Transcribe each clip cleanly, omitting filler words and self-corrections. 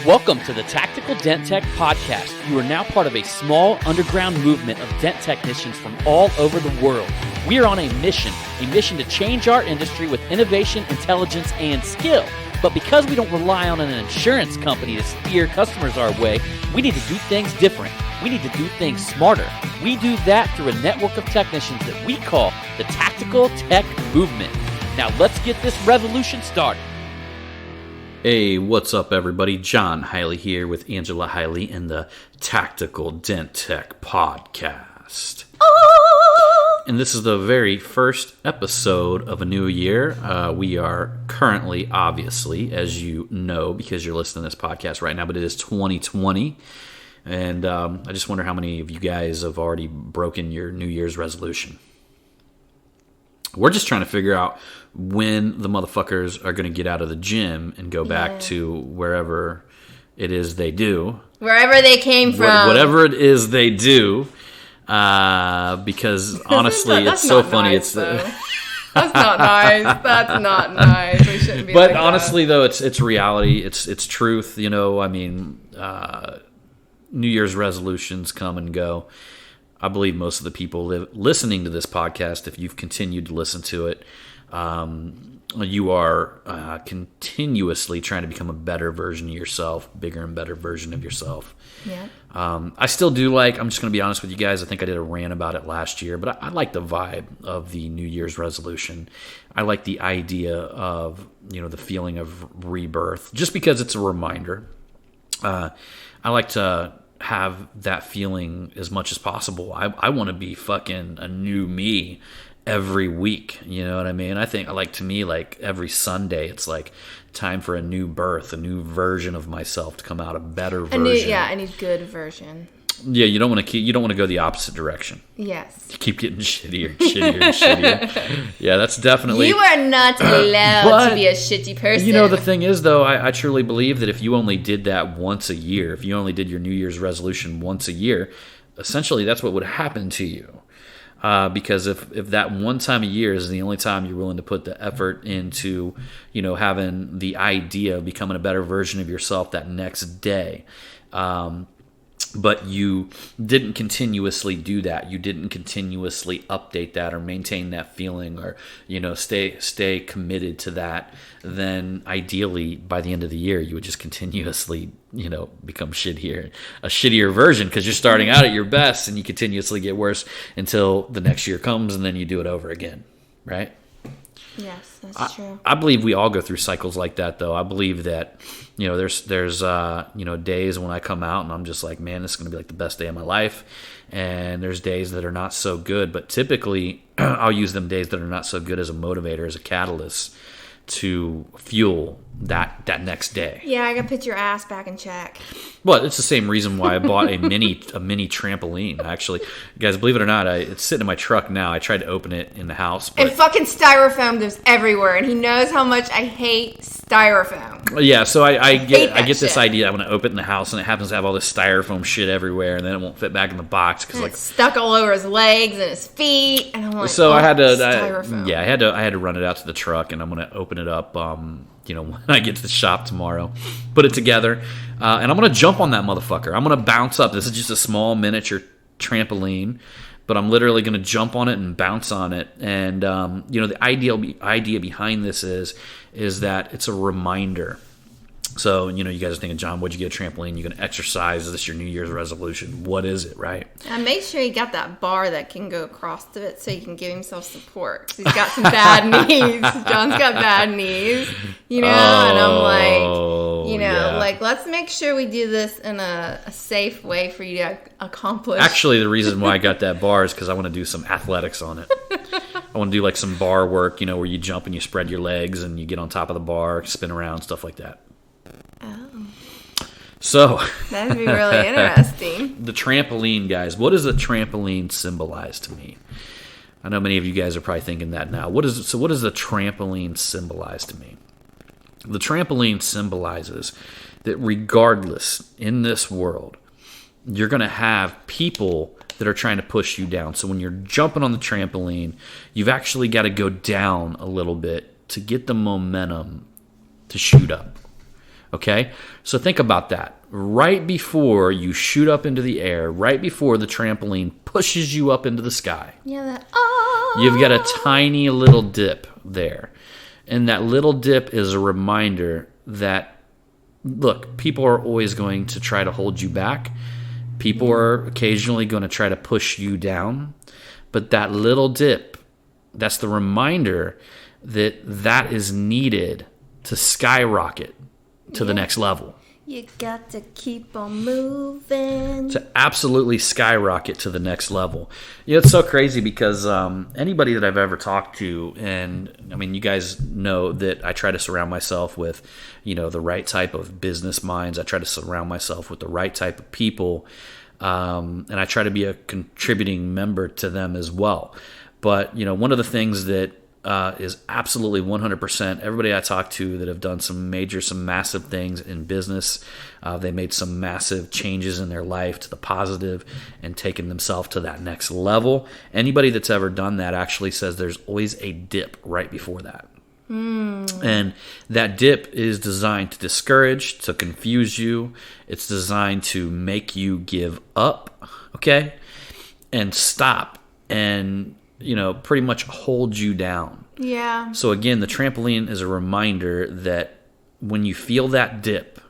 Welcome to the Tactical Dent Tech Podcast. You are now part of a small underground movement of dent technicians from all over the world. We are on a mission to change our industry with innovation, intelligence, and skill. But because we don't rely on an insurance company to steer customers our way, we need to do things different. We need to do things smarter. We do that through a network of technicians that we call the Tactical Tech Movement. Now let's get this revolution started. Hey, what's up, everybody? John Hiley here with Angela Hiley in the Tactical Dent Tech Podcast. And this is the very first episode of a new year. We are currently, obviously, as you know, because you're listening to this podcast right now, but it is 2020. And I just wonder how many of you guys have already broken your New Year's resolution. We're just trying to figure out when the motherfuckers are going to get out of the gym and go back to wherever it is they do. Wherever they came from. Whatever it is they do. Because honestly, it's so funny. Nice, that's not nice. That's not nice. We shouldn't be. But like honestly, though, it's reality. It's truth. You know, I mean, New Year's resolutions come and go. I believe most of the people listening to this podcast, if you've continued to listen to it, you are continuously trying to become a better version of yourself, bigger and better version of yourself. Yeah. I still do I'm just going to be honest with you guys, I think I did a rant about it last year, but I like the vibe of the New Year's resolution. I like the idea of, the feeling of rebirth, just because it's a reminder. I like to have that feeling as much as possible. I want to be fucking a new me every week. You know what I mean? I think to me, every Sunday, it's like time for a new birth, a new version of myself to come out, a better version. A new good version. Yeah, you don't want to go the opposite direction. Yes. You keep getting shittier and shittier. Yeah, that's definitely... You are not allowed to be a shitty person. You know, the thing is, though, I truly believe that if you only did that once a year, if you only did your New Year's resolution once a year, essentially that's what would happen to you. Because if that one time a year is the only time you're willing to put the effort into, having the idea of becoming a better version of yourself that next day, but you didn't continuously do that. You didn't continuously update that or maintain that feeling or, stay committed to that. Then ideally by the end of the year, you would just continuously, become shittier, a shittier version, because you're starting out at your best and you continuously get worse until the next year comes and then you do it over again. Right? Yes, that's true. I believe we all go through cycles like that, though. I believe that, there's days when I come out and I'm just like, man, this is going to be the best day of my life. And there's days that are not so good. But typically, I'll use them days that are not so good as a motivator, as a catalyst to fuel that next day. Yeah, I got to put your ass back in check. Well, it's the same reason why I bought a mini trampoline. Actually, guys, believe it or not, it's sitting in my truck now. I tried to open it in the house, but... and fucking styrofoam goes everywhere, and he knows how much I hate styrofoam. Yeah, so I get this shit. idea. I want to open it in the house, and it happens to have all this styrofoam shit everywhere, and then it won't fit back in the box because it's stuck all over his legs and his feet, and I'm like, so I had to, styrofoam. I had to run it out to the truck, and I'm going to open it up. When I get to the shop tomorrow, put it together, and I'm going to jump on that motherfucker. I'm going to bounce up. This is just a small miniature trampoline, but I'm literally going to jump on it and bounce on it. And, the idea behind this is that it's a reminder. So, you guys are thinking, John, what'd you get a trampoline? You're going to exercise. Is this your New Year's resolution? What is it, right? Make sure you got that bar that can go across to it so he can give himself support. 'Cause he's got some bad knees. John's got bad knees, and I'm like, let's make sure we do this in a safe way for you to accomplish. Actually, the reason why I got that bar is because I want to do some athletics on it. I want to do some bar work, where you jump and you spread your legs and you get on top of the bar, spin around, stuff like that. Oh. So that'd be really interesting. The trampoline, guys. What does the trampoline symbolize to me? I know many of you guys are probably thinking that now. What does the trampoline symbolize to me? The trampoline symbolizes that regardless in this world, you're going to have people that are trying to push you down. So when you're jumping on the trampoline, you've actually got to go down a little bit to get the momentum to shoot up. Okay? So think about that. Right before you shoot up into the air, right before the trampoline pushes you up into the sky, Yeah, you've got a tiny little dip there. And that little dip is a reminder that, look, people are always going to try to hold you back. People are occasionally going to try to push you down. But that little dip, that's the reminder that that is needed to skyrocket to the next level. You got to keep on moving. To absolutely skyrocket to the next level. You know, it's so crazy because anybody that I've ever talked to, and I mean, you guys know that I try to surround myself with, you know, the right type of business minds. I try to surround myself with the right type of people, and I try to be a contributing member to them as well. But, you know, one of the things that is absolutely 100%. Everybody I talk to that have done some massive things in business, they made some massive changes in their life to the positive and taken themselves to that next level. Anybody that's ever done that actually says there's always a dip right before that. And that dip is designed to discourage, to confuse you. It's designed to make you give up, okay, and stop and, you know, pretty much hold you down. Yeah. So again, the trampoline is a reminder that when you feel that dip,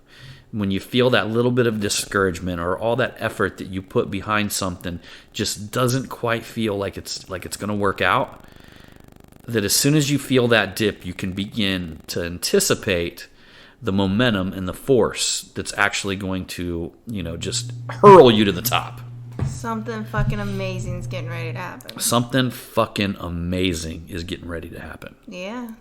when you feel that little bit of discouragement or all that effort that you put behind something just doesn't quite feel like it's going to work out, that as soon as you feel that dip, you can begin to anticipate the momentum and the force that's actually going to, you know, just hurl you to the top. Something fucking amazing is getting ready to happen. Something fucking amazing is getting ready to happen. Yeah.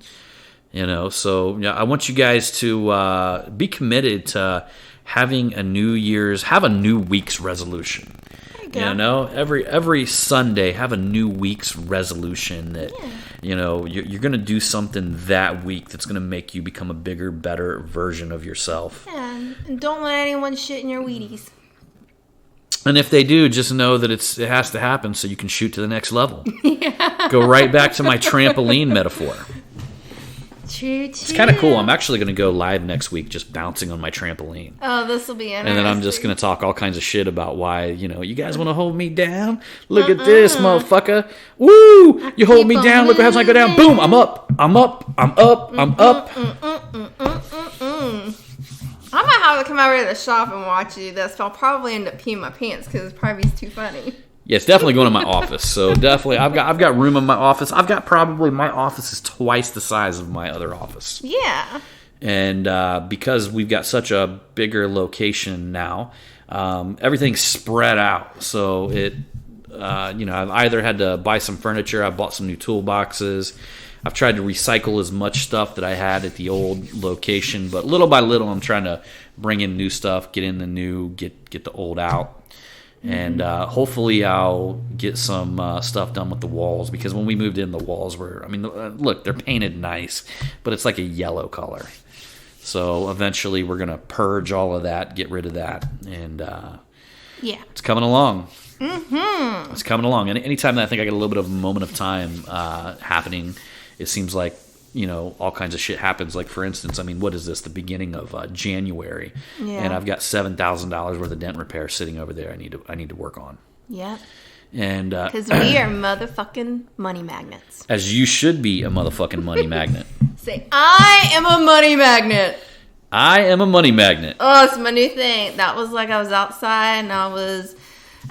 You know, so yeah, I want you guys to be committed to having a have a new week's resolution. There you go. You know, every Sunday, have a new week's resolution that, you know, you're going to do something that week that's going to make you become a bigger, better version of yourself. Yeah, and don't let anyone shit in your Wheaties. And if they do, just know that it has to happen so you can shoot to the next level. Go right back to my trampoline metaphor. True. It's kind of cool. I'm actually going to go live next week just bouncing on my trampoline. Oh, this will be interesting. And then I'm just going to talk all kinds of shit about why, you know, you guys want to hold me down? Look at this, motherfucker. Woo! You hold me down. Look what happens when I go down. Boom! I'm up. I'm up. I'm up. I'm up. I might have to come over to the shop and watch you this, but I'll probably end up peeing my pants because it probably is too funny. Yeah, it's definitely going to my office. So definitely, I've got room in my office. I've got probably my office is twice the size of my other office. Yeah. And because we've got such a bigger location now, everything's spread out. So it, you know, I've either had to buy some furniture, I bought some new toolboxes. I've tried to recycle as much stuff that I had at the old location, but little by little, I'm trying to bring in new stuff, get in the new, get the old out, and hopefully I'll get some stuff done with the walls, because when we moved in, the walls were, I mean, look, they're painted nice, but it's like a yellow color. So eventually, we're gonna purge all of that, get rid of that, and Yeah. it's coming along. Mm-hmm. It's coming along. And anytime that I think I get a little bit of a moment of time happening, it seems like, you know, all kinds of shit happens. Like, for instance, I mean, what is this? The beginning of January, and I've got $7,000 worth of dent repair sitting over there. I need to work on. Yeah. And Because we are motherfucking money magnets. as you should be a motherfucking money magnet. Say, I am a money magnet. I am a money magnet. Oh, it's my new thing. That was like I was outside and I was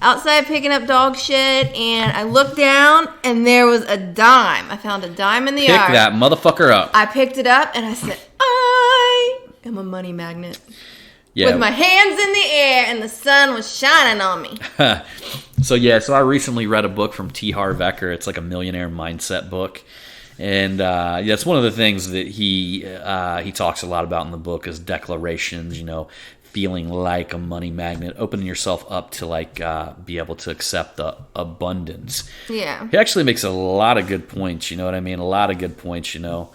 outside picking up dog shit, and I looked down and there was a dime. I found a dime in the Pick yard. that motherfucker up. I picked it up and I said, I am a money magnet. Yeah. With my hands in the air and the sun was shining on me. So I recently read a book from T. Harv Eker. It's like a millionaire mindset book. And it's one of the things that he talks a lot about in the book is declarations, you know, feeling like a money magnet, opening yourself up to like be able to accept the abundance. Yeah. He actually makes a lot of good points, you know what I mean? A lot of good points, you know.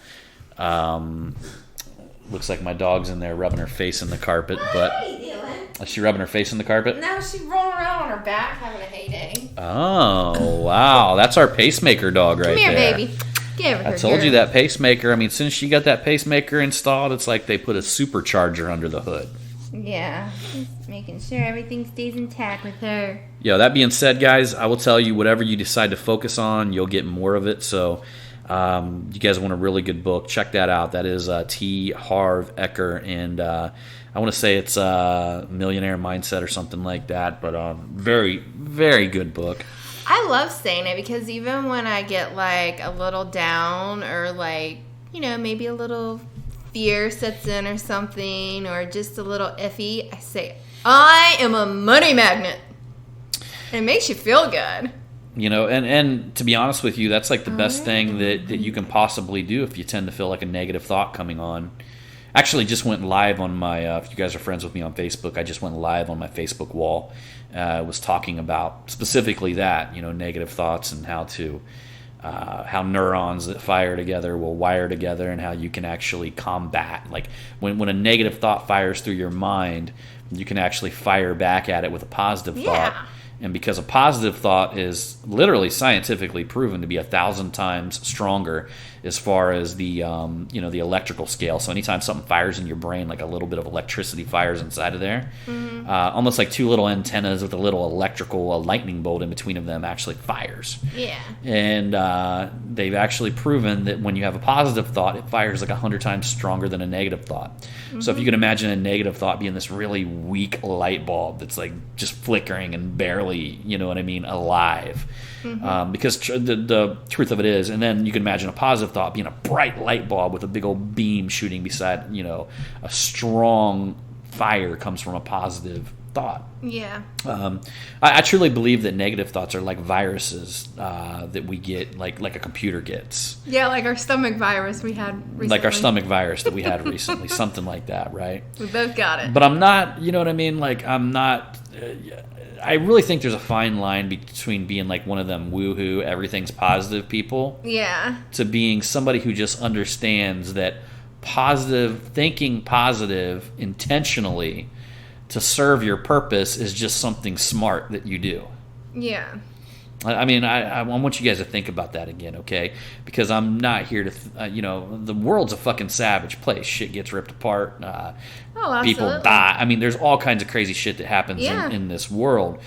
Looks like my dog's in there rubbing her face in the carpet, but What are you doing? is she rubbing her face in the carpet? No, she's rolling around on her back having a heyday. Oh, wow. That's our pacemaker dog right Come here, there. baby. Give her I told you girl. that pacemaker. I mean, since she got that pacemaker installed, it's like they put a supercharger under the hood. Yeah, just making sure everything stays intact with her. Yo, that being said, guys, I will tell you, whatever you decide to focus on, you'll get more of it. So you guys want a really good book, check that out. That is T. Harv Eker, and I want to say it's Millionaire Mindset or something like that, but very, very good book. I love saying it because even when I get like a little down or like, maybe a little fear sets in or something or just a little iffy, I say, I am a money magnet. And it makes you feel good. And to be honest with you, that's like the best thing that you can possibly do if you tend to feel like a negative thought coming on. Actually, just went live on my, if you guys are friends with me on Facebook, I just went live on my Facebook wall. I was talking about specifically that, negative thoughts and how neurons that fire together will wire together and how you can actually combat. Like when a negative thought fires through your mind, you can actually fire back at it with a positive thought. And because a positive thought is literally scientifically proven to be 1,000 times stronger as far as the the electrical scale. So anytime something fires in your brain, like a little bit of electricity fires inside of there, almost like two little antennas with a little electrical lightning bolt in between of them actually fires. Yeah. And they've actually proven that when you have a positive thought, it fires like 100 times stronger than a negative thought. So if you can imagine a negative thought being this really weak light bulb that's like just flickering and barely, alive. Because the truth of it is, and then you can imagine a positive thought being a bright light bulb with a big old beam shooting beside, a strong fire comes from a positive thought. Yeah. I truly believe that negative thoughts are like viruses that we get, like a computer gets. Yeah, like our stomach virus we had recently. Like our stomach virus that we had recently, something like that, right? We both got it. But I'm not, like I'm not. I really think there's a fine line between being like one of them woohoo, everything's positive people, Yeah. to being somebody who just understands that thinking positive intentionally to serve your purpose is just something smart that you do. Yeah. I want you guys to think about that again, okay? Because I'm not here to, the world's a fucking savage place. Shit gets ripped apart. Absolutely. People die. There's all kinds of crazy shit that happens in this world.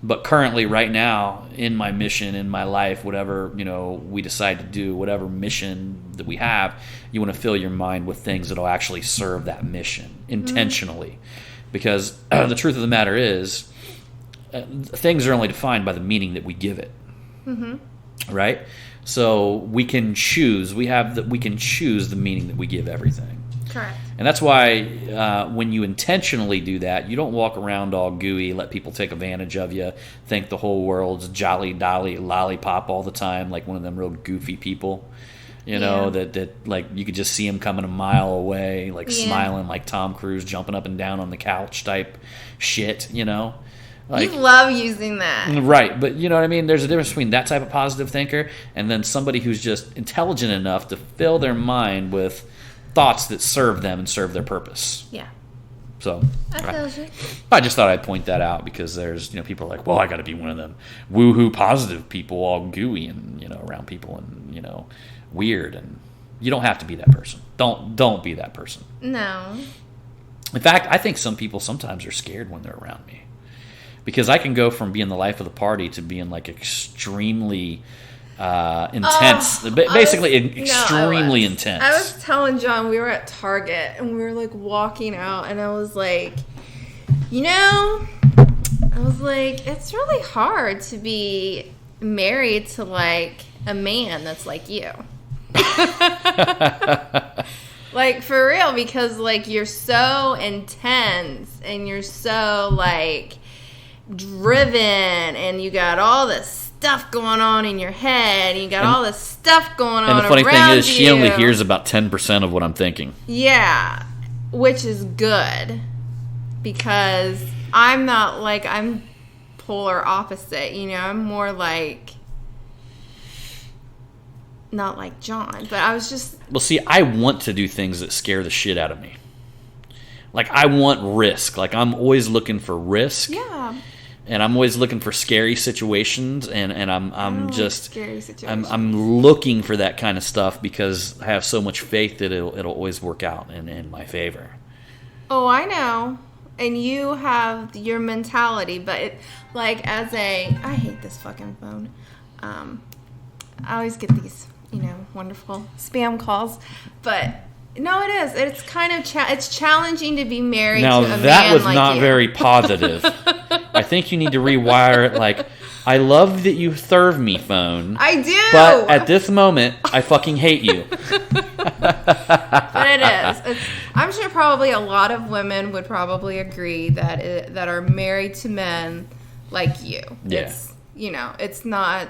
But currently, right now, in my mission, in my life, whatever, we decide to do, whatever mission that we have, you want to fill your mind with things that will actually serve that mission intentionally. Because the truth of the matter is, things are only defined by the meaning that we give it, right? So we can choose. We can choose the meaning that we give everything. Correct. And that's why when you intentionally do that, you don't walk around all gooey, let people take advantage of you, think the whole world's jolly dolly lollipop all the time, like one of them real goofy people. That like you could just see him coming a mile away, like smiling like Tom Cruise, jumping up and down on the couch type shit, Like, you love using that. Right, but you know what I mean? There's a difference between that type of positive thinker and then somebody who's just intelligent enough to fill their mind with thoughts that serve them and serve their purpose. Yeah. So I just thought I'd point that out because there's, people are like, well, I got to be one of them woohoo positive people, all gooey and, around people and, weird. And you don't have to be that person. Don't be that person. No. In fact, I think some people sometimes are scared when they're around me. Because I can go from being the life of the party to being like extremely intense, extremely intense. I was telling John, we were at Target and we were like walking out and I was like, it's really hard to be married to like a man that's like you. Like for real, because like you're so intense and you're so like driven and you got all this stuff going on in your head and you got all this stuff going on around you. And the funny thing is she only hears about 10% of what I'm thinking. Yeah, which is good because I'm not like, I'm polar opposite, I'm more like, not like John, but I was just... Well, see, I want to do things that scare the shit out of me. Like, I want risk. Like, I'm always looking for risk. Yeah. And I'm always looking for scary situations, and I'm just scary situations. I'm looking for that kind of stuff because I have so much faith that it'll always work out in my favor. Oh, I know. And you have your mentality, but I hate this fucking phone. I always get these, wonderful spam calls, but no, it is. It's kind of it's challenging to be married now, to a man that was like not you. very positive. I think you need to rewire it like, I love that you serve me, phone. I do. But at this moment, I fucking hate you. But it is. I'm sure probably a lot of women would probably agree that are married to men like you. Yeah. It's not.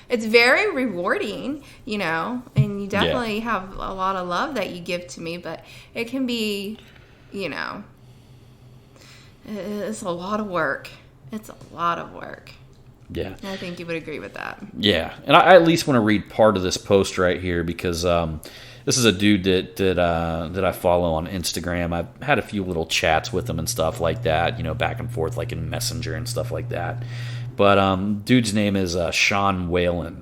It's very rewarding, and you definitely have a lot of love that you give to me, but it can be, it's a lot of work. It's a lot of work. Yeah. I think you would agree with that. Yeah. And I at least want to read part of this post right here because this is a dude that I follow on Instagram. I've had a few little chats with him and stuff like that, back and forth like in Messenger and stuff like that. But dude's name is Sean Whalen,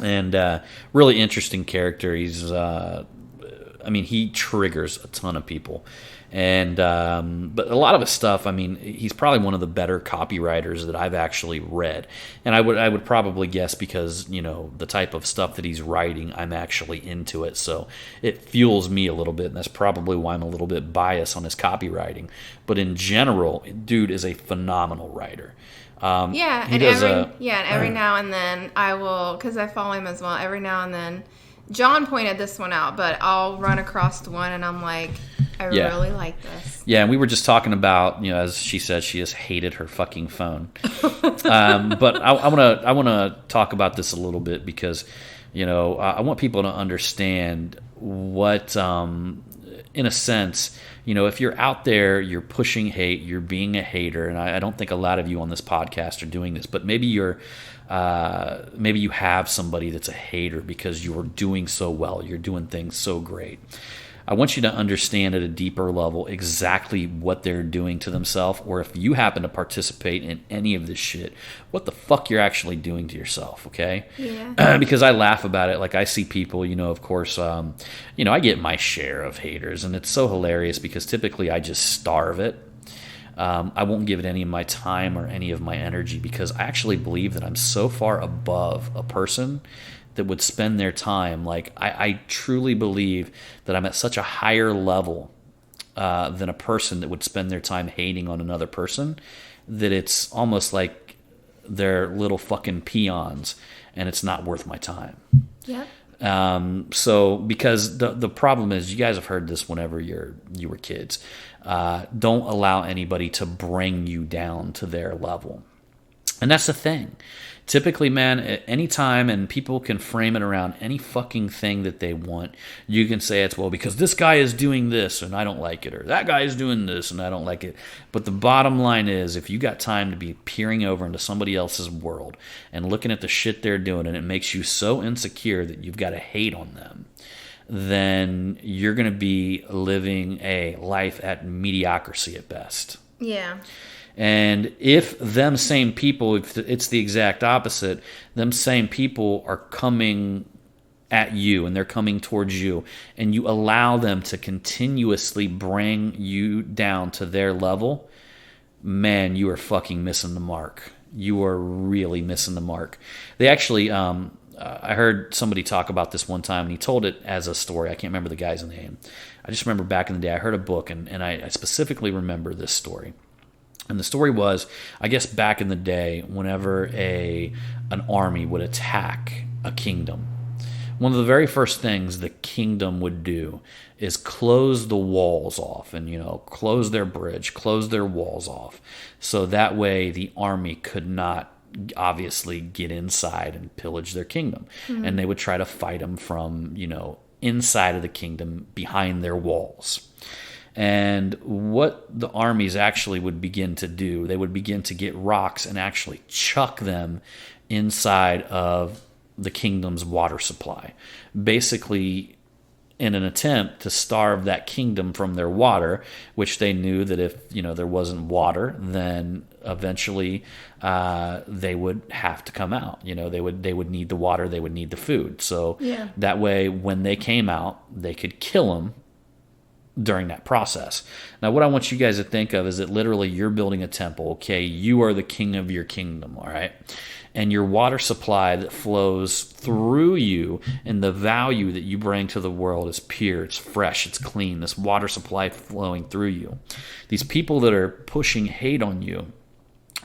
and really interesting character. He's, he triggers a ton of people, and but a lot of his stuff. He's probably one of the better copywriters that I've actually read, and I would probably guess because the type of stuff that he's writing, I'm actually into it, so it fuels me a little bit, and that's probably why I'm a little bit biased on his copywriting. But in general, dude is a phenomenal writer. And every now and then I will, because I follow him as well, every now and then John pointed this one out, but I'll run across one and I'm like, I really like this. Yeah, and we were just talking about, as she said, she has hated her fucking phone. But I want to talk about this a little bit because, I want people to understand what, in a sense, if you're out there, you're pushing hate, you're being a hater, and I don't think a lot of you on this podcast are doing this, but maybe you have somebody that's a hater because you're doing so well, you're doing things so great. I want you to understand at a deeper level exactly what they're doing to themselves, or if you happen to participate in any of this shit, what the fuck you're actually doing to yourself, okay? Yeah. Because I laugh about it. Like, I see people, of course, I get my share of haters, and it's so hilarious because typically I just starve it. I won't give it any of my time or any of my energy because I actually believe that I'm so far above a person that would spend their time. Like, I truly believe that I'm at such a higher level than a person that would spend their time hating on another person that it's almost like they're little fucking peons and it's not worth my time. Yep. So because the problem is, you guys have heard this whenever you were kids, don't allow anybody to bring you down to their level. And that's the thing. Typically, man, at any time, and people can frame it around any fucking thing that they want. You can say it's, well, because this guy is doing this and I don't like it, or that guy is doing this and I don't like it. But the bottom line is, if you got time to be peering over into somebody else's world and looking at the shit they're doing, and it makes you so insecure that you've got to hate on them, then you're going to be living a life at mediocrity at best. Yeah. And if them same people, if it's the exact opposite, them same people are coming at you and they're coming towards you, and you allow them to continuously bring you down to their level, man, you are fucking missing the mark. You are really missing the mark. They actually, I heard somebody talk about this one time, and he told it as a story. I can't remember the guy's name. I just remember back in the day, I heard a book, and I specifically remember this story. And the story was, I guess back in the day, whenever an army would attack a kingdom, one of the very first things the kingdom would do is close the walls off and, close their bridge, close their walls off. So that way the army could not obviously get inside and pillage their kingdom. Mm-hmm. And they would try to fight them from, inside of the kingdom behind their walls. And what the armies actually would begin to do, they would begin to get rocks and actually chuck them inside of the kingdom's water supply. Basically, in an attempt to starve that kingdom from their water, which they knew that if there wasn't water, then eventually they would have to come out. They would need the water, they would need the food. So that way, when they came out, they could kill them during that process. Now, what I want you guys to think of is that literally you're building a temple. Okay, you are the king of your kingdom. All right. And your water supply that flows through you and the value that you bring to the world is pure, it's fresh, it's clean. This water supply flowing through you. These people that are pushing hate on you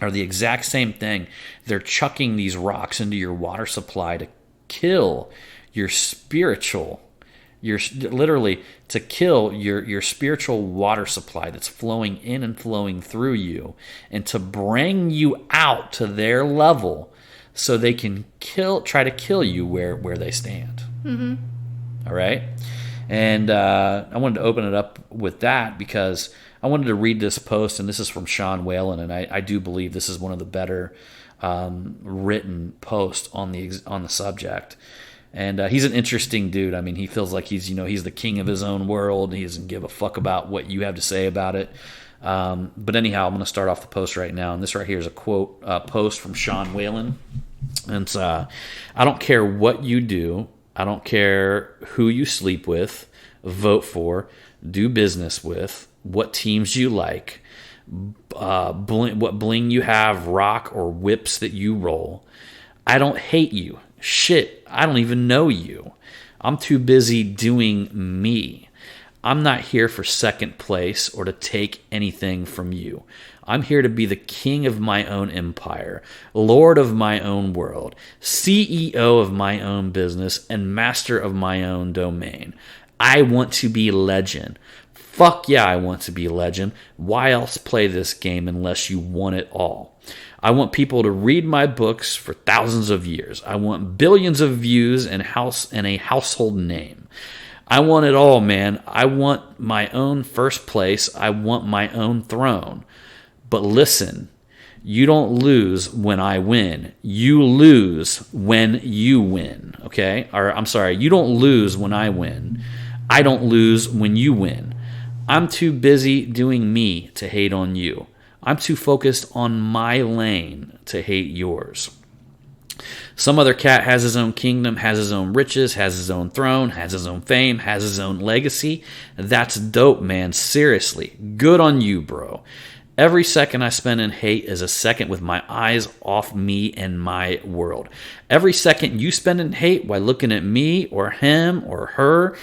are the exact same thing. They're chucking these rocks into your water supply to kill your spiritual, literally to kill your spiritual water supply that's flowing in and flowing through you, and to bring you out to their level so they can try to kill you where they stand. Mm-hmm. All right? And I wanted to open it up with that because I wanted to read this post, and this is from Sean Whalen, and I do believe this is one of the better written posts on the subject. And he's an interesting dude. I mean, he feels like he's the king of his own world. He doesn't give a fuck about what you have to say about it. But anyhow, I'm going to start off the post right now. And this right here is a quote post from Sean Whalen. And it's, I don't care what you do. I don't care who you sleep with, vote for, do business with, what teams you like, what bling you have, rock or whips that you roll. I don't hate you. Shit, I don't even know you. I'm too busy doing me. I'm not here for second place or to take anything from you. I'm here to be the king of my own empire, lord of my own world, CEO of my own business, and master of my own domain. I want to be legend. Fuck yeah, I want to be legend. Why else play this game unless you want it all? I want people to read my books for thousands of years. I want billions of views and a household name. I want it all, man. I want my own first place. I want my own throne. But listen, you don't lose when I win. You lose when you win, okay? Or I'm sorry, you don't lose when I win. I don't lose when you win. I'm too busy doing me to hate on you. I'm too focused on my lane to hate yours. Some other cat has his own kingdom, has his own riches, has his own throne, has his own fame, has his own legacy. That's dope, man. Seriously. Good on you, bro. Every second I spend in hate is a second with my eyes off me and my world. Every second you spend in hate while looking at me or him or her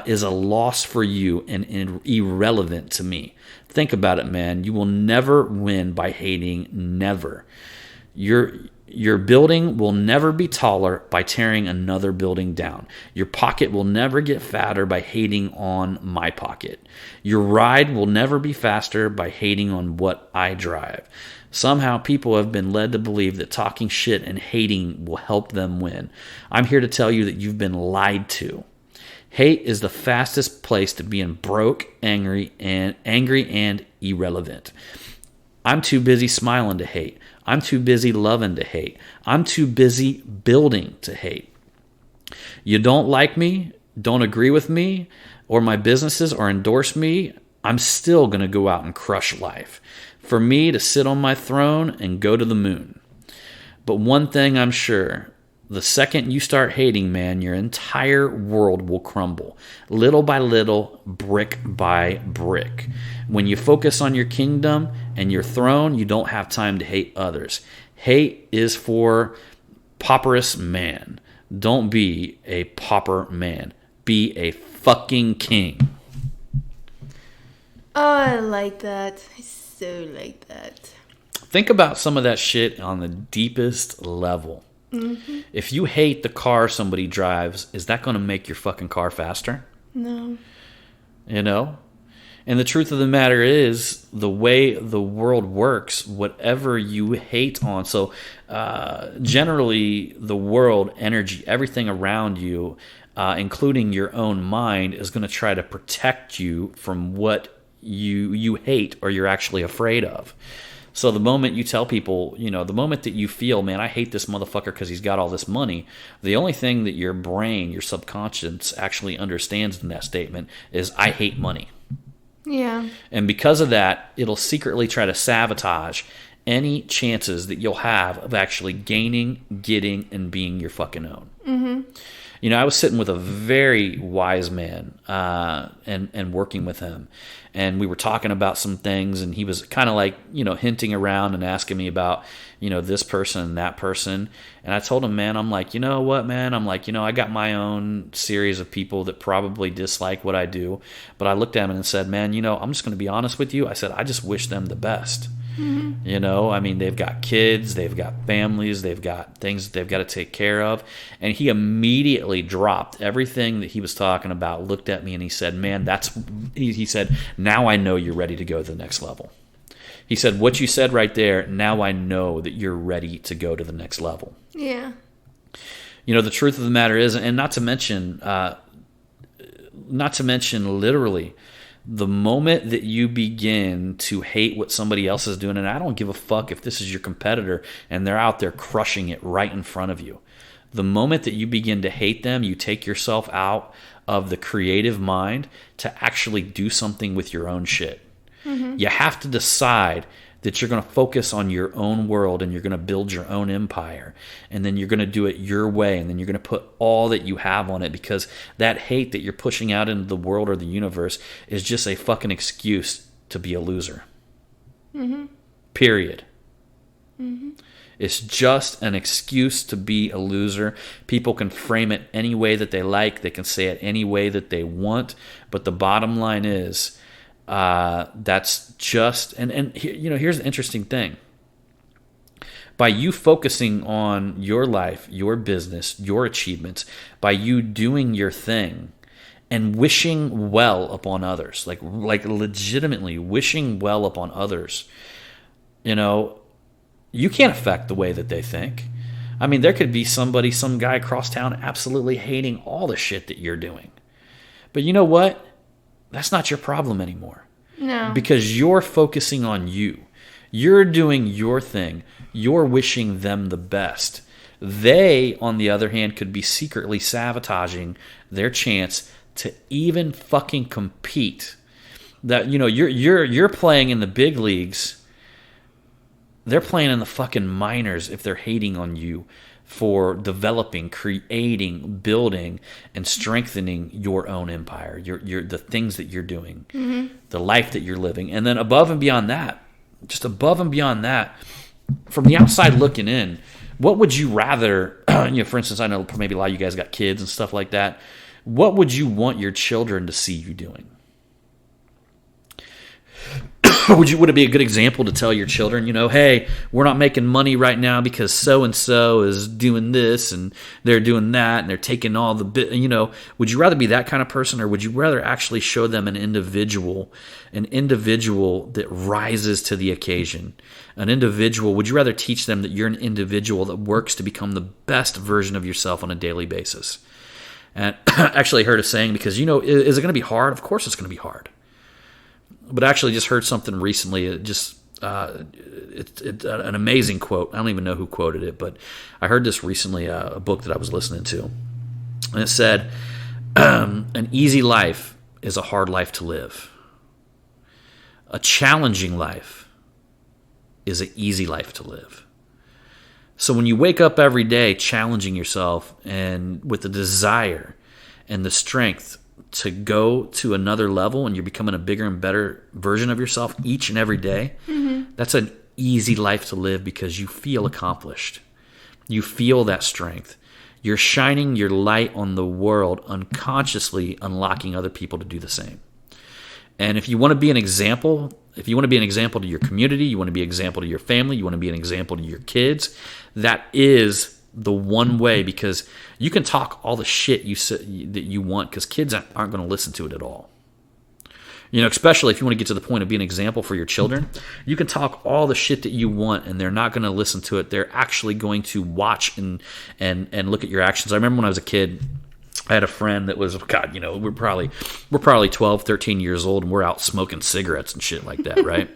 is a loss for you and irrelevant to me. Think about it, man. You will never win by hating. Never. Your building will never be taller by tearing another building down. Your pocket will never get fatter by hating on my pocket. Your ride will never be faster by hating on what I drive. Somehow people have been led to believe that talking shit and hating will help them win. I'm here to tell you that you've been lied to. Hate is the fastest place to being broke, angry, and irrelevant. I'm too busy smiling to hate. I'm too busy loving to hate. I'm too busy building to hate. You don't like me, don't agree with me, or my businesses, or endorse me, I'm still going to go out and crush life. For me to sit on my throne and go to the moon. But one thing I'm sure, the second you start hating, man, your entire world will crumble. Little by little, brick by brick. When you focus on your kingdom and your throne, you don't have time to hate others. Hate is for pauperous man. Don't be a pauper man. Be a fucking king. Oh, I like that. I so like that. Think about some of that shit on the deepest level. Mm-hmm. If you hate the car somebody drives, is that going to make your fucking car faster? No. You know? And the truth of the matter is, the way the world works, whatever you hate on. So, generally, the world, energy, everything around you, including your own mind, is going to try to protect you from what you hate or you're actually afraid of. So the moment you tell people, the moment that you feel, man, I hate this motherfucker because he's got all this money, the only thing that your brain, your subconscious actually understands in that statement is, I hate money. Yeah. And because of that, it'll secretly try to sabotage any chances that you'll have of actually gaining, getting, and being your fucking own. Mm-hmm. I was sitting with a very wise man and working with him. And we were talking about some things, and he was kind of like, hinting around and asking me about, this person and that person. And I told him, man, I'm like, you know what, man? I'm like, I got my own series of people that probably dislike what I do. But I looked at him and said, man, I'm just going to be honest with you. I said, I just wish them the best. Mm-hmm. They've got kids, they've got families, they've got things that they've got to take care of. And he immediately dropped everything that he was talking about, looked at me, and he said, man, he said, now I know you're ready to go to the next level. He said, what you said right there, now I know that you're ready to go to the next level. Yeah. The truth of the matter is, and not to mention literally, the moment that you begin to hate what somebody else is doing, and I don't give a fuck if this is your competitor and they're out there crushing it right in front of you. The moment that you begin to hate them, you take yourself out of the creative mind to actually do something with your own shit. Mm-hmm. You have to decide that you're going to focus on your own world and you're going to build your own empire, and then you're going to do it your way, and then you're going to put all that you have on it, because that hate that you're pushing out into the world or the universe is just a fucking excuse to be a loser. Mm-hmm. Period. Mm-hmm. It's just an excuse to be a loser. People can frame it any way that they like. They can say it any way that they want. But the bottom line is, that's just, and here's the interesting thing. By you focusing on your life, your business, your achievements, by you doing your thing and wishing well upon others, like legitimately wishing well upon others, you can't affect the way that they think. I mean, there could be some guy across town absolutely hating all the shit that you're doing. But you know what? That's not your problem anymore. No. Because you're focusing on you. You're doing your thing. You're wishing them the best. They, on the other hand, could be secretly sabotaging their chance to even fucking compete. That you're playing in the big leagues. They're playing in the fucking minors if they're hating on you for developing, creating, building, and strengthening your own empire, the things that you're doing, mm-hmm. the life that you're living. And then above and beyond that, from the outside looking in, what would you rather, for instance, I know maybe a lot of you guys got kids and stuff like that. What would you want your children to see you doing? Would it be a good example to tell your children, hey, we're not making money right now because so-and-so is doing this and they're doing that and they're taking all the bit, would you rather be that kind of person, or would you rather actually show them an individual that rises to the occasion? Would you rather teach them that you're an individual that works to become the best version of yourself on a daily basis? And I actually heard a saying, because, is it going to be hard? Of course it's going to be hard. But I actually just heard something recently. It's an amazing quote. I don't even know who quoted it, but I heard this recently, a book that I was listening to. And it said, an easy life is a hard life to live. A challenging life is an easy life to live. So when you wake up every day challenging yourself and with the desire and the strength to go to another level, and you're becoming a bigger and better version of yourself each and every day, mm-hmm. that's an easy life to live, because you feel accomplished. You feel that strength. You're shining your light on the world, unconsciously unlocking other people to do the same. And if you want to be an example, to your community, you want to be an example to your family, you want to be an example to your kids, that is the one way, because you can talk all the shit that you want, because kids aren't going to listen to it at all. Especially if you want to get to the point of being an example for your children, you can talk all the shit that you want, and they're not going to listen to it. They're actually going to watch and look at your actions. I remember when I was a kid, I had a friend that was, we're probably 12, 13 years old, and we're out smoking cigarettes and shit like that, right?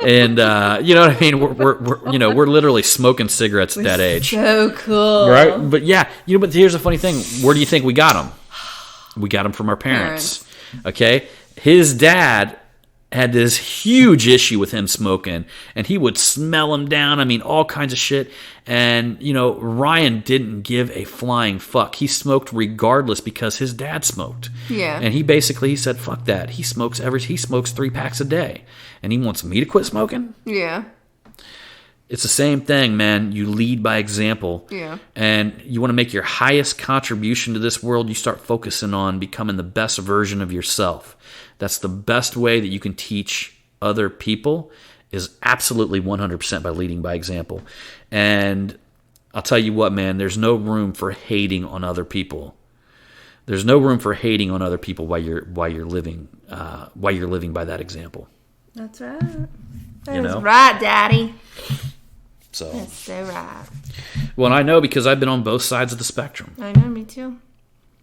And you know what I mean? We're literally smoking cigarettes at that age. So cool. Right? But yeah, but here's the funny thing. Where do you think we got them? We got them from our parents. Okay? His dad had this huge issue with him smoking, and he would smell him down. I mean, all kinds of shit. And, Ryan didn't give a flying fuck. He smoked regardless because his dad smoked. Yeah. And he said, fuck that. He smokes 3 packs a day. And he wants me to quit smoking? Yeah. It's the same thing, man. You lead by example. Yeah. And you want to make your highest contribution to this world, you start focusing on becoming the best version of yourself. That's the best way that you can teach other people, is absolutely 100% by leading by example. And I'll tell you what, man, there's no room for hating on other people. There's no room for hating on other people while you're living by that example. That's right. That's right, Daddy. So that's so right. Well, and I know because I've been on both sides of the spectrum. I know, me too.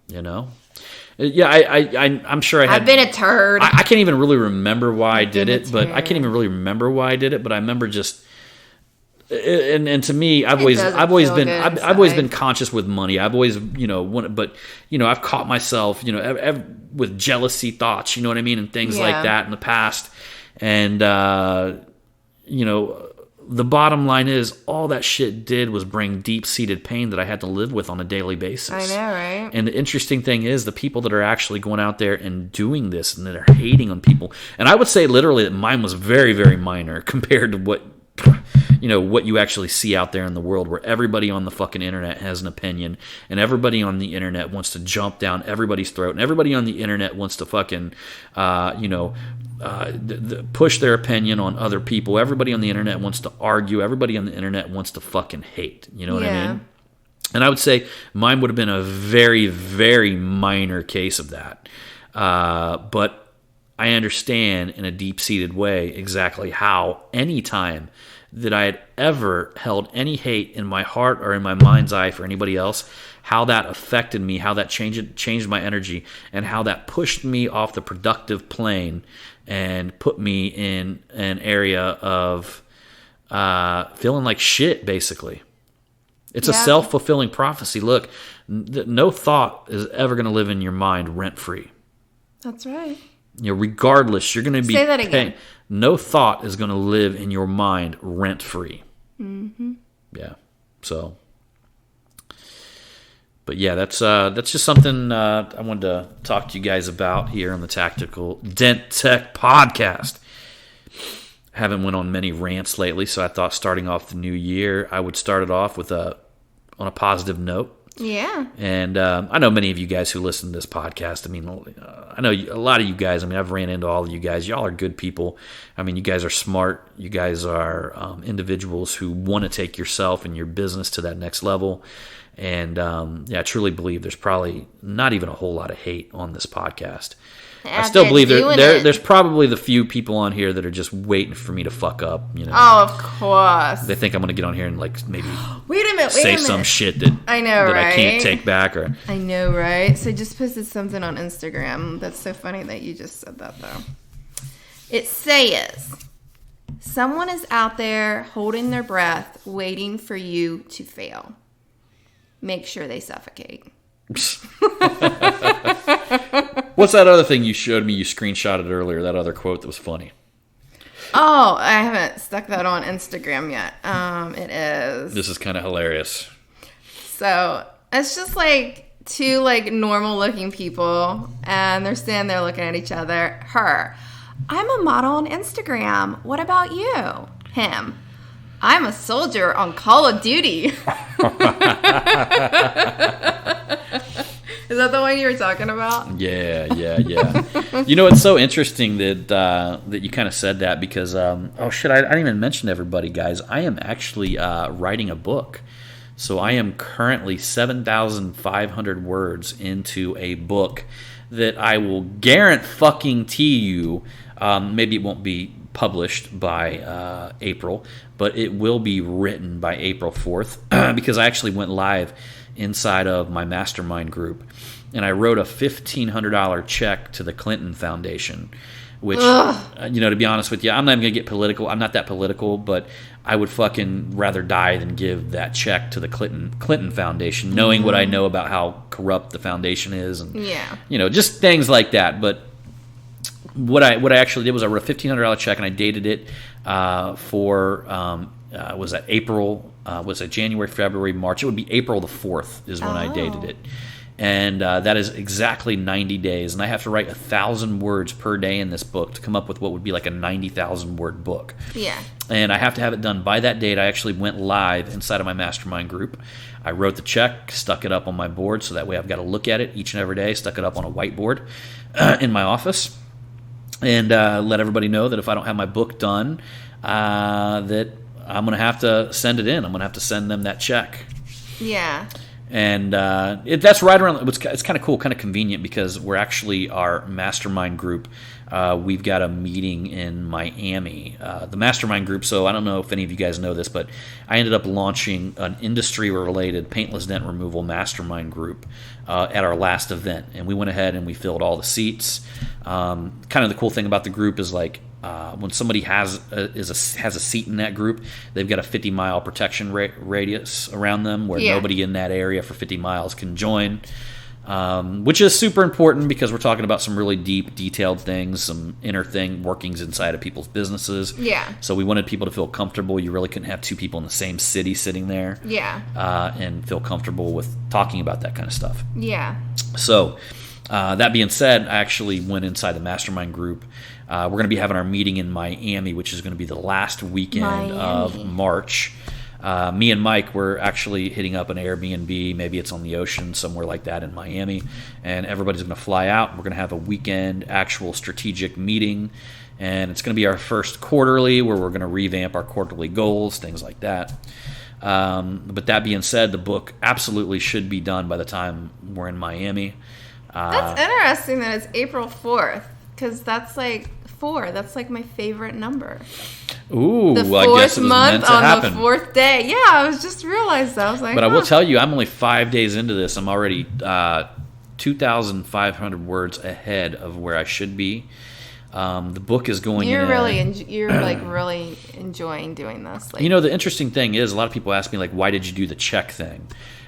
Yeah, I'm sure I've been a turd. I can't even really remember why I did it, but I can't even really remember why I did it. But I remember just, and to me, I've always been conscious with money. I've always, I've caught myself, with jealousy thoughts, you know what I mean, and things like that in the past, and the bottom line is, all that shit did was bring deep-seated pain that I had to live with on a daily basis. I know, right? And the interesting thing is, the people that are actually going out there and doing this and that are hating on people, and I would say literally that mine was very, very minor compared to what you actually see out there in the world, where everybody on the fucking internet has an opinion, and everybody on the internet wants to jump down everybody's throat, and everybody on the internet wants to fucking, push their opinion on other people. Everybody on the internet wants to argue. Everybody on the internet wants to fucking hate. You know what I mean? And I would say mine would have been a very, very minor case of that. But I understand in a deep-seated way exactly how any time that I had ever held any hate in my heart or in my mind's eye for anybody else, how that affected me, how that changed my energy, and how that pushed me off the productive plane and put me in an area of feeling like shit, basically. It's a self-fulfilling prophecy. Look, no thought is ever going to live in your mind rent-free. That's right. Regardless, you're going to be... Say that again. No thought is going to live in your mind rent-free. Mm-hmm. Yeah. So... But yeah, that's just something I wanted to talk to you guys about here on the Tactical Dent Tech Podcast. Haven't went on many rants lately, so I thought starting off the new year, I would start it off with on a positive note. Yeah. And I know many of you guys who listen to this podcast. I mean, I know a lot of you guys. I mean, I've ran into all of you guys. Y'all are good people. I mean, you guys are smart. You guys are individuals who want to take yourself and your business to that next level. And I truly believe there's probably not even a whole lot of hate on this podcast. I still believe there's probably the few people on here that are just waiting for me to fuck up. Oh, of course. They think I'm going to get on here and maybe wait a minute, say some shit that I know, that right? I can't take back. Or I know, right? So I just posted something on Instagram. That's so funny that you just said that, though. It says, someone is out there holding their breath, waiting for you to fail. Make sure they suffocate. What's that other thing you showed me? You screenshotted earlier. That other quote that was funny. Oh, I haven't stuck that on Instagram yet. It is. This is kind of hilarious. So it's just two normal looking people, and they're standing there looking at each other. Her, I'm a model on Instagram. What about you? Him, I'm a soldier on Call of Duty. Is that the one you were talking about? Yeah. It's so interesting that you kind of said that because, I didn't even mention to everybody, guys. I am actually writing a book. So I am currently 7,500 words into a book that I will guarantee you, maybe it won't be published by April, but it will be written by April 4th because I actually went live inside of my mastermind group, and I wrote a $1,500 check to the Clinton Foundation which, to be honest with you, I'm not even going to get political. I'm not that political, but I would fucking rather die than give that check to the Clinton Foundation, knowing what I know about how corrupt the foundation is, and just things like that. But what I actually did was I wrote a $1,500 check, and I dated it for was that April? Was it January, February, March? It would be April the 4th is when I dated it. And that is exactly 90 days. And I have to write 1,000 words per day in this book to come up with what would be like a 90,000 word book. Yeah. And I have to have it done by that date. I actually went live inside of my mastermind group. I wrote the check, stuck it up on my board, so that way I've got to look at it each and every day, stuck it up on a whiteboard in my office, and let everybody know that if I don't have my book done, that I'm going to have to send it in. I'm going to have to send them that check. Yeah. And that's right around. It's kind of cool, kind of convenient, because we're actually our mastermind group. We've got a meeting in Miami. The mastermind group. So I don't know if any of you guys know this, but I ended up launching an industry-related paintless dent removal mastermind group at our last event, and we went ahead and we filled all the seats. Kind of the cool thing about the group is like, when somebody has a seat in that group, they've got a 50-mile protection radius around them where nobody in that area for 50 miles can join, which is super important because we're talking about some really deep, detailed things, some inner workings inside of people's businesses. Yeah. So we wanted people to feel comfortable. You really couldn't have two people in the same city sitting there. Yeah. And feel comfortable with talking about that kind of stuff. Yeah. So that being said, I actually went inside the mastermind group. We're going to be having our meeting in Miami, which is going to be the last weekend of March. Me and Mike, we're actually hitting up an Airbnb. Maybe it's on the ocean, somewhere like that in Miami. And everybody's going to fly out. We're going to have a weekend actual strategic meeting. And it's going to be our first quarterly where we're going to revamp our quarterly goals, things like that. But that being said, the book absolutely should be done by the time we're in Miami. That's interesting that it's April 4th, because that's like 4. That's like my favorite number. Ooh, the 4th well, I guess it was month meant to on happen. the 4th day. Yeah, I was just realized that. I was like, but I will tell you, I'm only 5 days into this. I'm already 2,500 words ahead of where I should be. The book is going. You're really enjoying doing this. Like, the interesting thing is, a lot of people ask me like, why did you do the check thing?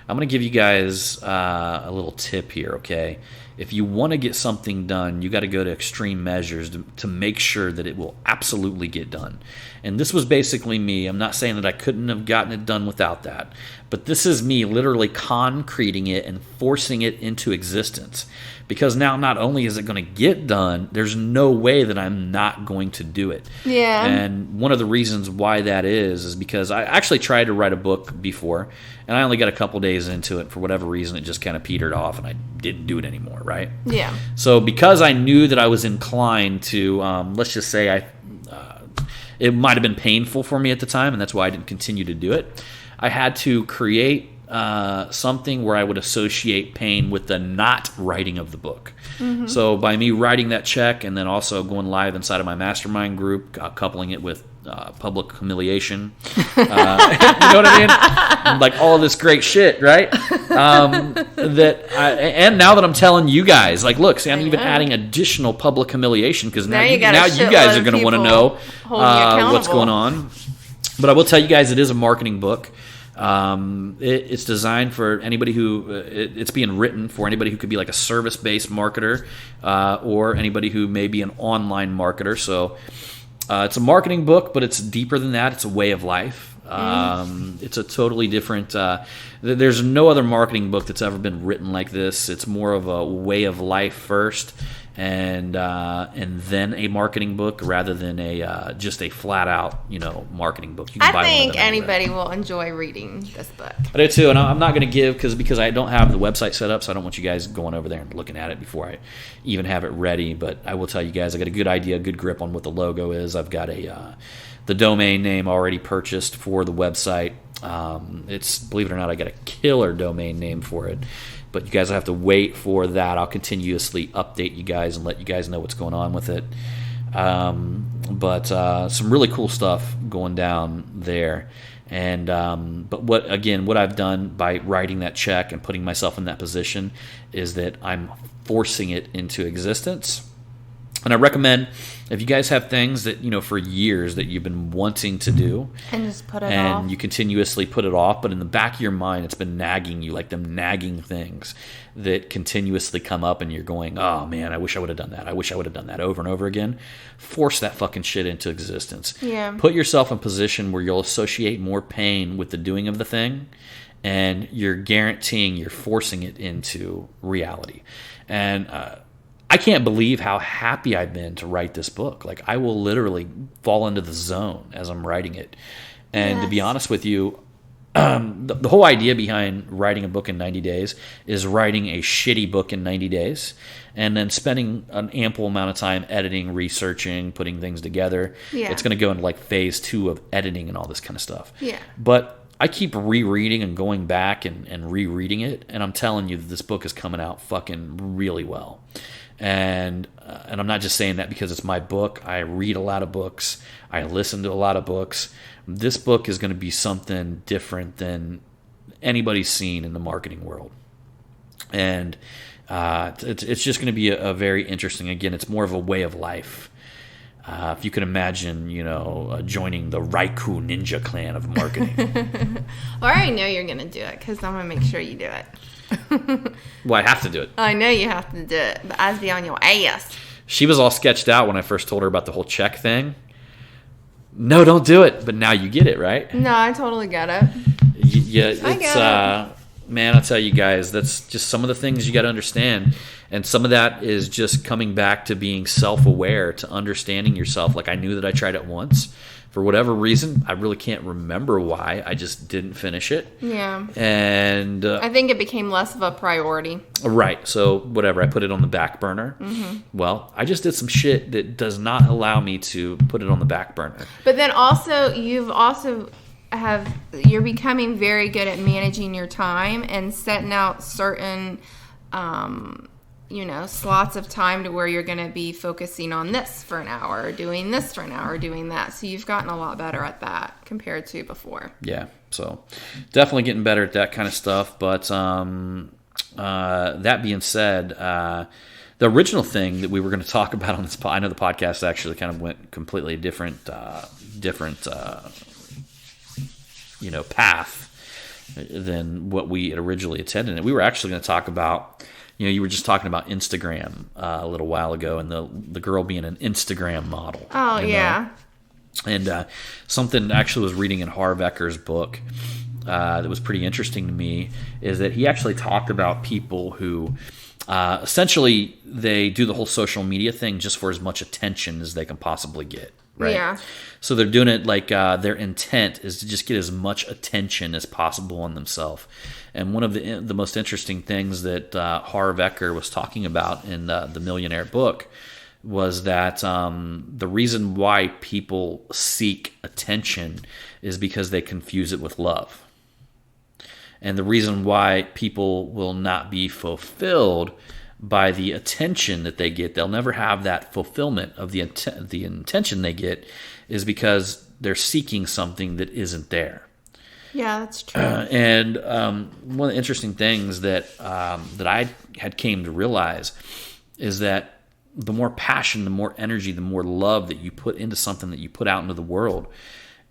I'm going to give you guys a little tip here, okay? If you want to get something done, you got to go to extreme measures to make sure that it will absolutely get done. And this was basically me. I'm not saying that I couldn't have gotten it done without that, but this is me literally concreting it and forcing it into existence. Because now not only is it going to get done, there's no way that I'm not going to do it. Yeah. And one of the reasons why that is because I actually tried to write a book before, and I only got a couple days into it. For whatever reason, it just kind of petered off, and I didn't do it anymore, right? Yeah. So because I knew that I was inclined to, let's just say it might have been painful for me at the time, and that's why I didn't continue to do it. I had to create something where I would associate pain with the not writing of the book. Mm-hmm. So by me writing that check and then also going live inside of my mastermind group, coupling it with public humiliation, you know what I mean? Like all of this great shit, right? And now that I'm telling you guys, like, look, see, I'm even adding additional public humiliation because now you guys are going to want to know what's going on. But I will tell you guys, it is a marketing book. It's designed for anybody who it's being written for anybody who could be like a service-based marketer or anybody who may be an online marketer. So it's a marketing book, but it's deeper than that. It's a way of life. It's a totally different. There's no other marketing book that's ever been written like this. It's more of a way of life first, and then a marketing book rather than just a flat out marketing book. You can buy think anybody will enjoy reading this book. I do too, and I'm not going to give because I don't have the website set up, so I don't want you guys going over there and looking at it before I even have it ready. But I will tell you guys, I got a good idea, good grip on what the logo is. I've got the domain name already purchased for the website. It's, believe it or not, I got a killer domain name for it. But you guys will have to wait for that. I'll continuously update you guys and let you guys know what's going on with it. But some really cool stuff going down there. And but what I've done by writing that check and putting myself in that position is that I'm forcing it into existence. And I recommend, if you guys have things that, for years that you've been wanting to do, and just put it off, and you continuously put it off, but in the back of your mind, it's been nagging you, like them nagging things that continuously come up, and you're going, oh man, I wish I would have done that. I wish I would have done that over and over again. Force that fucking shit into existence. Yeah. Put yourself in a position where you'll associate more pain with the doing of the thing, and you're guaranteeing you're forcing it into reality. And I can't believe how happy I've been to write this book. Like, I will literally fall into the zone as I'm writing it. And to be honest with you, the whole idea behind writing a book in 90 days is writing a shitty book in 90 days and then spending an ample amount of time editing, researching, putting things together. Yeah. It's going to go into like phase 2 of editing and all this kind of stuff. Yeah. But I keep rereading and going back and rereading it, and I'm telling you that this book is coming out fucking really well. And I'm not just saying that because it's my book. I read a lot of books. I listen to a lot of books. This book is going to be something different than anybody's seen in the marketing world. And it's just going to be a very interesting, again, it's more of a way of life. If you can imagine, joining the Raikou Ninja clan of marketing. Well, I already know you're going to do it because I'm going to make sure you do it. Well, I have to do it. I know you have to do it, but I'd be on your ass. She was all sketched out when I first told her about the whole check thing. No, don't do it. But now you get it, right? No, I totally get it. I get it. Man, I'll tell you guys, that's just some of the things you got to understand. And some of that is just coming back to being self-aware, to understanding yourself. Like, I knew that I tried it once. For whatever reason, I really can't remember why. I just didn't finish it. Yeah. And I think it became less of a priority. Right. So whatever, I put it on the back burner. Mm-hmm. Well, I just did some shit that does not allow me to put it on the back burner. But then also, you're becoming very good at managing your time and setting out certain slots of time to where you're going to be focusing on this for an hour, or doing this for an hour, or doing that. So you've gotten a lot better at that compared to before. Yeah. So definitely getting better at that kind of stuff. But that being said, the original thing that we were going to talk about on this, I know the podcast actually kind of went completely different path than what we had originally intended. And we were actually going to talk about, you were just talking about Instagram a little while ago, and the girl being an Instagram model. Oh, yeah. And something actually was reading in Harv Ecker's book that was pretty interesting to me is that he actually talked about people who essentially they do the whole social media thing just for as much attention as they can possibly get. Right. Yeah. So they're doing it like their intent is to just get as much attention as possible on themselves. And one of the most interesting things that Harv Eker was talking about in the Millionaire book was that the reason why people seek attention is because they confuse it with love. And the reason why people will not be fulfilled by the attention that they get, they'll never have that fulfillment of the intention they get, is because they're seeking something that isn't there. Yeah, that's true. And one of the interesting things that I had came to realize is that the more passion, the more energy, the more love that you put into something that you put out into the world,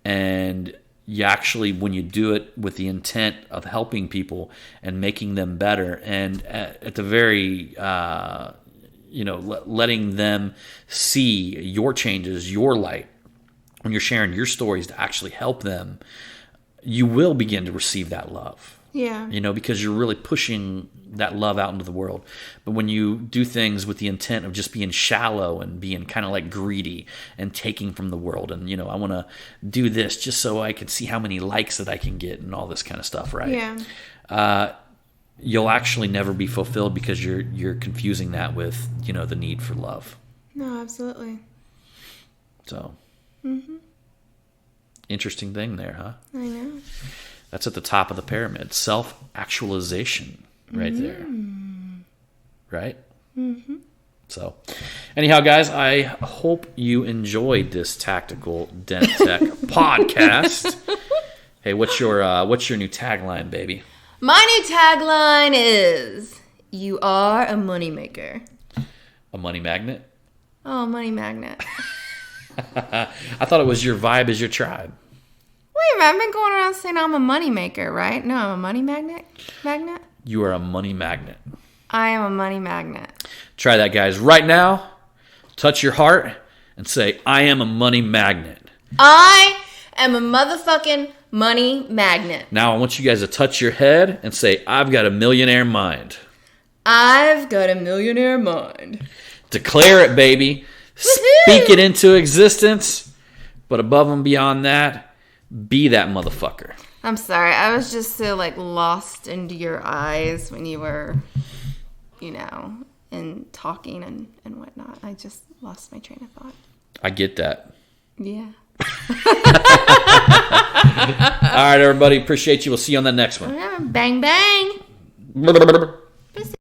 and you actually, when you do it with the intent of helping people and making them better, and at the very, letting them see your changes, your light, when you're sharing your stories to actually help them, you will begin to receive that love. Yeah. Because you're really pushing that love out into the world. But when you do things with the intent of just being shallow and being kind of like greedy and taking from the world, and I want to do this just so I can see how many likes that I can get and all this kind of stuff, right? Yeah. You'll actually never be fulfilled because you're confusing that with the need for love. No, absolutely. So, Interesting thing there, huh? I know. That's at the top of the pyramid. Self-actualization right there. Right? Mm-hmm. So, anyhow, guys, I hope you enjoyed this Tactical Dent Tech podcast. Hey, what's your new tagline, baby? My new tagline is, "You are a moneymaker." A money magnet? Oh, money magnet. I thought it was your vibe is your tribe. Wait a minute, I've been going around saying I'm a money maker, right? No, I'm a money magnet. You are a money magnet. I am a money magnet. Try that, guys. Right now, touch your heart and say, I am a money magnet. I am a motherfucking money magnet. Now I want you guys to touch your head and say, I've got a millionaire mind. I've got a millionaire mind. Declare it, baby. Speak it into existence. But above and beyond that, be that motherfucker. I'm sorry. I was just so lost into your eyes when you were, and talking and whatnot. I just lost my train of thought. I get that. Yeah. All right, everybody. Appreciate you. We'll see you on the next one. Bang, bang.